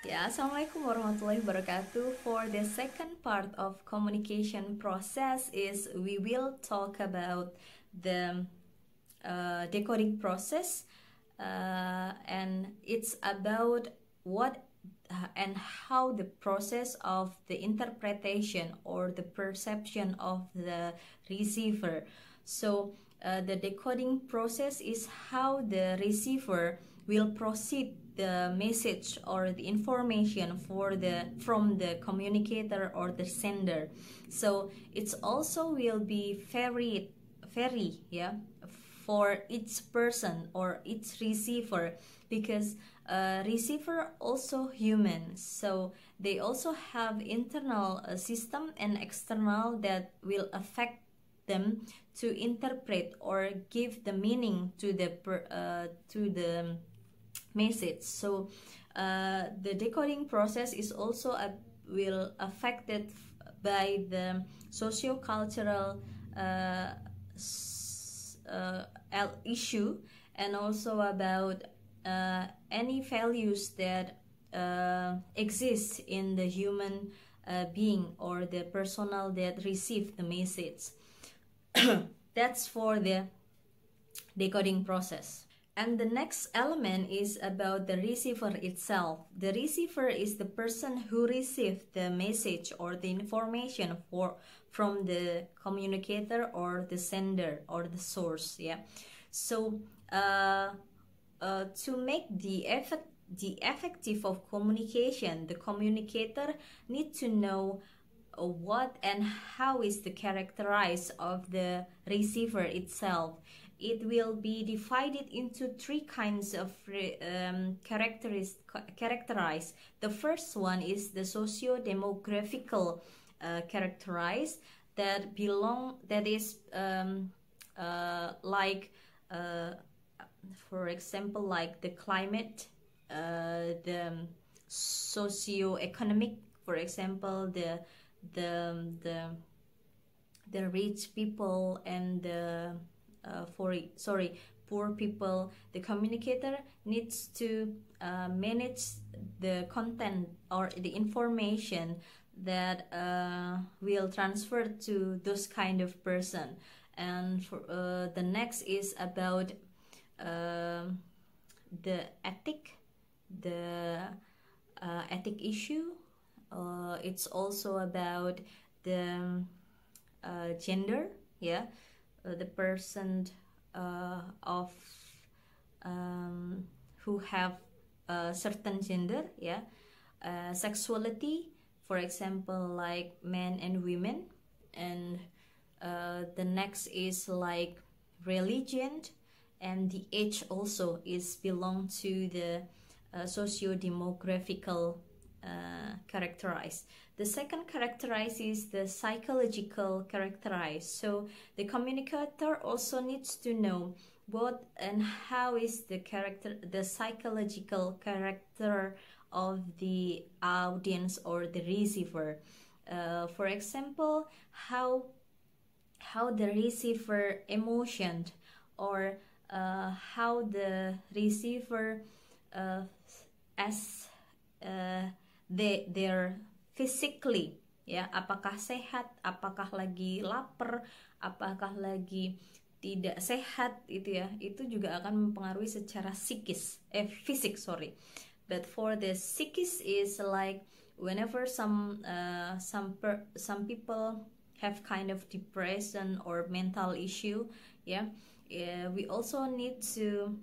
Ya, Assalamualaikum warahmatullahi wabarakatuh. For the second part of communication process is we will talk about the decoding process, and it's about what and how the process of the interpretation or the perception of the receiver. So the decoding process is how the receiver will proceed the message or the information from the communicator or the sender. So it's also will be vary, yeah, for each person or each receiver, because receiver also human, so they also have internal system and external that will affect them to interpret or give the meaning to the message. So the decoding process is also will affected by the socio-cultural issue, and also about any values that exist in the human being or the personnel that receive the message. That's for the decoding process. And the next element is about the receiver itself. The receiver is the person who received the message or the information from the communicator or the sender or the source. Yeah. So to make the effective of communication, the communicator need to know what and how is the characterized of the receiver itself. It will be divided into three kinds of characterized. The first one is the socio-demographical characterized, that is like for example, like the climate, the socio-economic, for example, the rich people and the poor people. The communicator needs to manage the content or the information that will transfer to those kind of person. And for, the next is about the ethic issue. It's also about the gender, yeah, the person of who have a certain gender, yeah, sexuality, for example, like men and women. And the next is like religion, and the age also is belong to the socio-demographical characterized. The second characterized is the psychological characterized. So the communicator also needs to know what and how is the psychological character of the audience or the receiver. For example, how the receiver emotioned, or how the receiver as they're physically, ya, apakah sehat, apakah lagi lapar, apakah lagi tidak sehat, itu ya, itu juga akan mempengaruhi secara fisik, sorry. But for the psychis is like whenever some people have kind of depression or mental issue, yeah, we also need to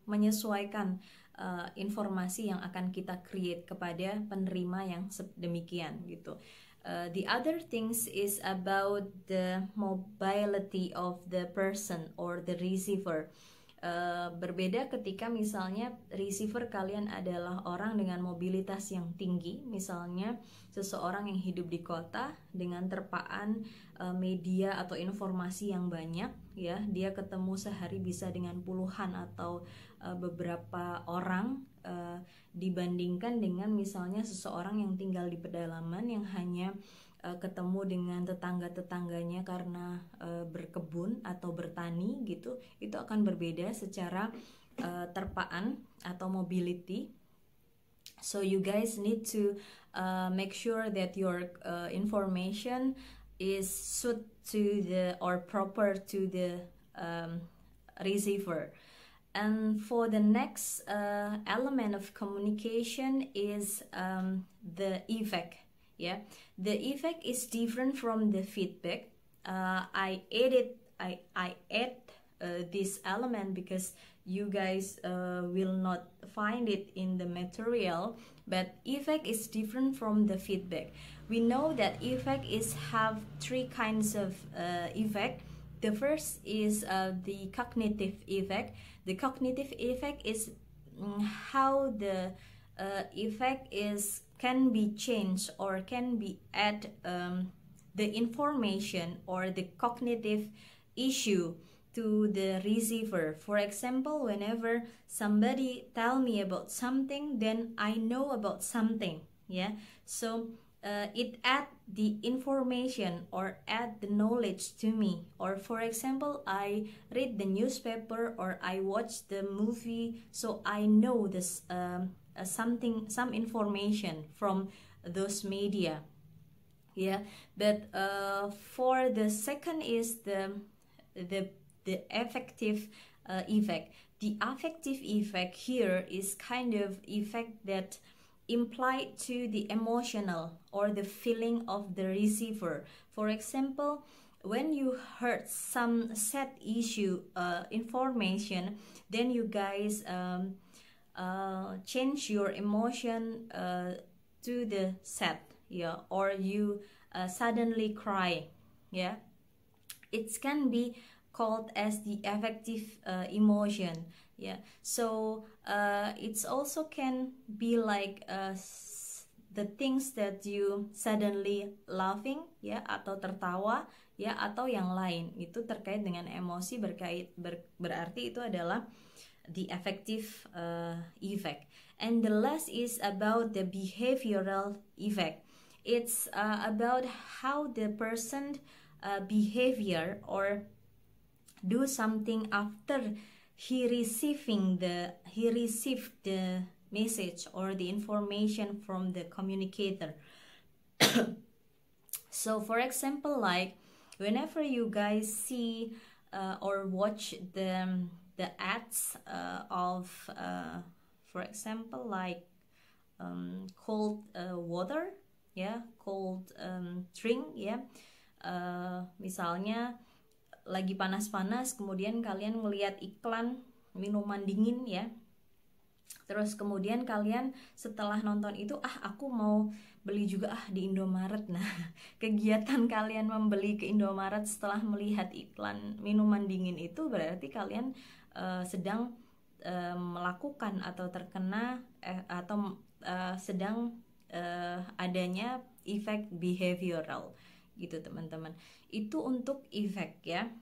menyesuaikan informasi yang akan kita create kepada penerima yang demikian gitu. The other things is about the mobility of the person or the receiver. Berbeda ketika misalnya receiver kalian adalah orang dengan mobilitas yang tinggi, misalnya seseorang yang hidup di kota dengan terpaan media atau informasi yang banyak, ya, dia ketemu sehari bisa dengan puluhan atau beberapa orang, dibandingkan dengan misalnya seseorang yang tinggal di pedalaman yang hanya ketemu dengan tetangga-tetangganya karena berkebun atau bertani gitu. Itu akan berbeda secara terpaan atau mobility. So you guys need to make sure that your information is suit to the or proper to the receiver. And for the next element of communication is the effect. Yeah, the effect is different from the feedback. I add this element because you guys will not find it in the material, but effect is different from the feedback. We know that effect is have three kinds of effect. The first is the cognitive effect. The cognitive effect is how the effect is can be changed or can be add the information or the cognitive issue to the receiver. For example, whenever somebody tell me about something, then I know about something. Yeah, so it add the information or add the knowledge to me. Or for example, I read the newspaper or I watch the movie, so I know this some information from those media. Yeah, but for the second is the affective effect. The affective effect here is kind of effect that implied to the emotional or the feeling of the receiver. For example, when you heard some sad issue information, then you guys change your emotion to the sad, yeah, or you suddenly cry. Yeah, it can be called as the affective emotion. Yeah, so it's also can be like the things that you suddenly laughing, ya, atau tertawa, ya, atau yang lain. Itu terkait dengan emosi, berarti itu adalah the affective effect. And the last is about the behavioral effect. It's about how the person behavior or do something after he received the message or the information from the communicator. So for example, like whenever you guys see or watch the ads of for example, like cold water, ya, cold drink, ya, misalnya lagi panas-panas, kemudian kalian melihat iklan minuman dingin, ya, terus kemudian kalian setelah nonton itu, aku mau beli juga di Indomaret. Nah, kegiatan kalian membeli ke Indomaret setelah melihat iklan minuman dingin itu berarti kalian sedang melakukan atau terkena atau sedang adanya efek behavioral gitu, teman-teman. Itu untuk efek, ya.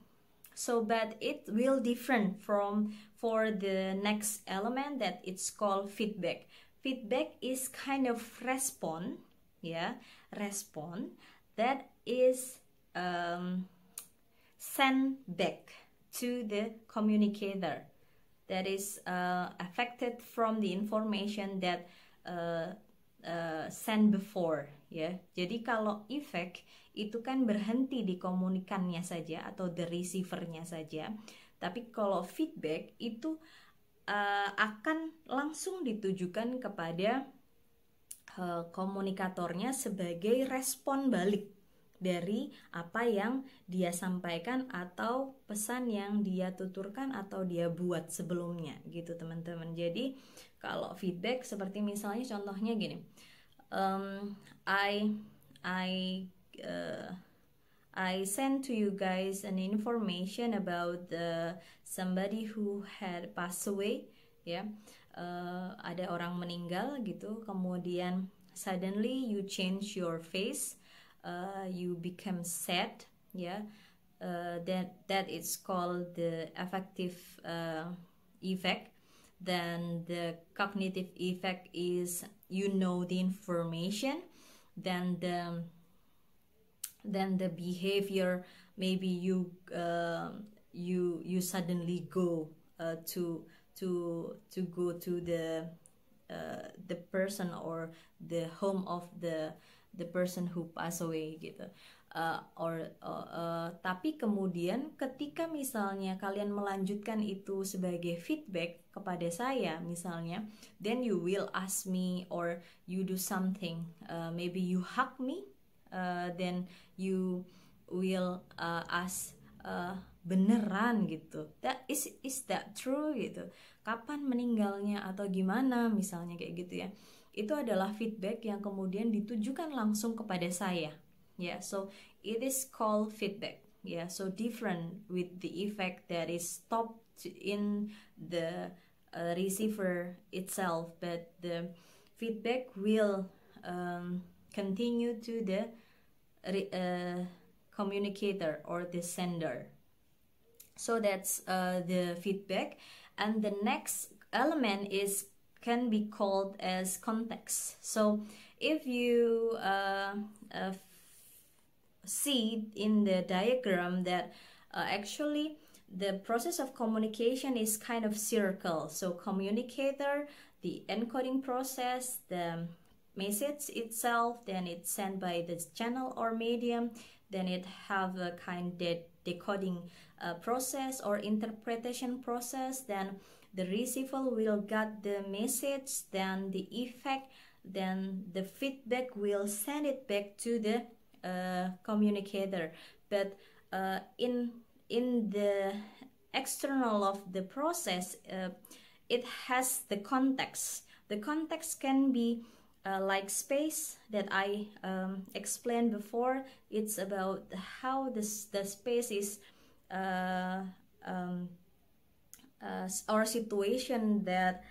So but it will different from for the next element that it's called feedback. Feedback is kind of response, yeah, response that is sent back to the communicator that is affected from the information that sent before, ya. Jadi kalau efek itu kan berhenti di komunikannya saja atau the receivernya saja, tapi kalau feedback itu akan langsung ditujukan kepada komunikatornya sebagai respon balik dari apa yang dia sampaikan atau pesan yang dia tuturkan atau dia buat sebelumnya gitu, teman-teman. Jadi kalau feedback seperti misalnya contohnya gini, I send to you guys an information about somebody who had passed away, ya, ada orang meninggal gitu, kemudian suddenly you change your face, you become sad, ya, that is called the affective effect. Then the cognitive effect is you know the information, then the behavior, maybe you suddenly go to to go to the person or the home of the person who pass away gitu. Tapi kemudian ketika misalnya kalian melanjutkan itu sebagai feedback kepada saya misalnya, then you will ask me or you do something, maybe you hug me, then you will ask, beneran gitu, is that true gitu, kapan meninggalnya atau gimana misalnya kayak gitu ya. Itu adalah feedback yang kemudian ditujukan langsung kepada saya. Yeah, so it is called feedback. Yeah, so different with the effect that is stopped in the receiver itself, but the feedback will continue to the communicator or the sender. So that's the feedback, and the next element can be called as context. So if you see in the diagram that actually the process of communication is kind of circle. So communicator, the encoding process, the message itself, then it's sent by the channel or medium, then it have a kind of decoding process or interpretation process, then the receiver will get the message, then the effect, then the feedback will send it back to the communicator. But in the external of the process, it has the context. The context can be like space that I explained before. It's about how the space is or situation that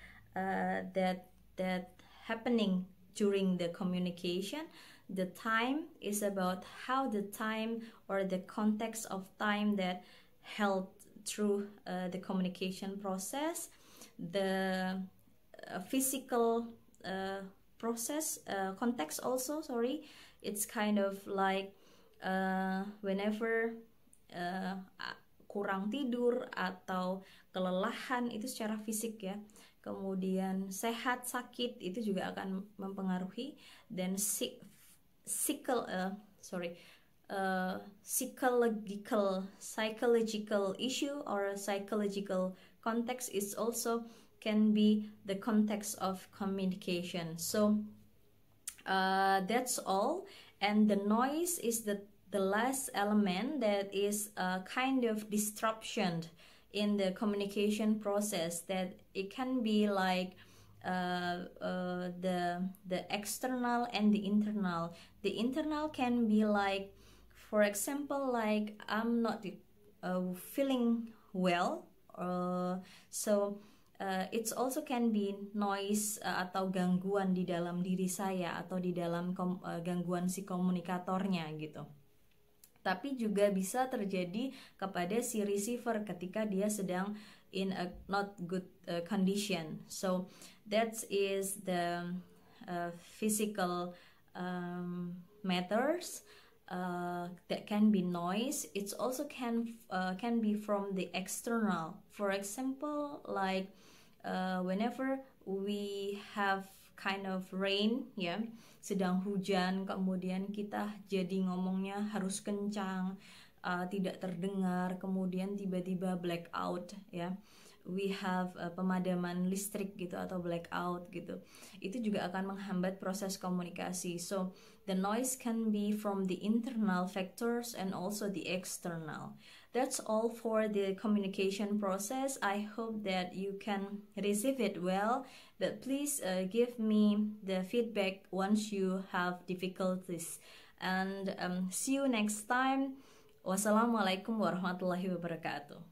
happening during the communication. The time is about how the time or the context of time that held through the communication process. The physical process context also, sorry, it's kind of like whenever kurang tidur atau kelelahan itu secara fisik ya, kemudian sehat sakit itu juga akan mempengaruhi, dan psychological issue or psychological context is also can be the context of communication. So that's all, and the noise is the last element that is a kind of disruption in the communication process, that it can be like the external and the internal. The internal can be like, for example, like I'm not feeling well, so it also can be noise atau gangguan di dalam diri saya atau di dalam gangguan si komunikatornya gitu. Tapi juga bisa terjadi kepada si receiver ketika dia sedang in a not good condition. So that is the physical matters that can be noise. It also can be from the external. For example, like whenever we have kind of rain, ya, sedang hujan, kemudian kita jadi ngomongnya harus kencang, tidak terdengar, kemudian tiba-tiba blackout, ya, we have pemadaman listrik gitu atau blackout gitu, itu juga akan menghambat proses komunikasi. So the noise can be from the internal factors and also the external. That's all for the communication process. I hope that you can receive it well, but please give me the feedback once you have difficulties. And see you next time. Wassalamualaikum warahmatullahi wabarakatuh.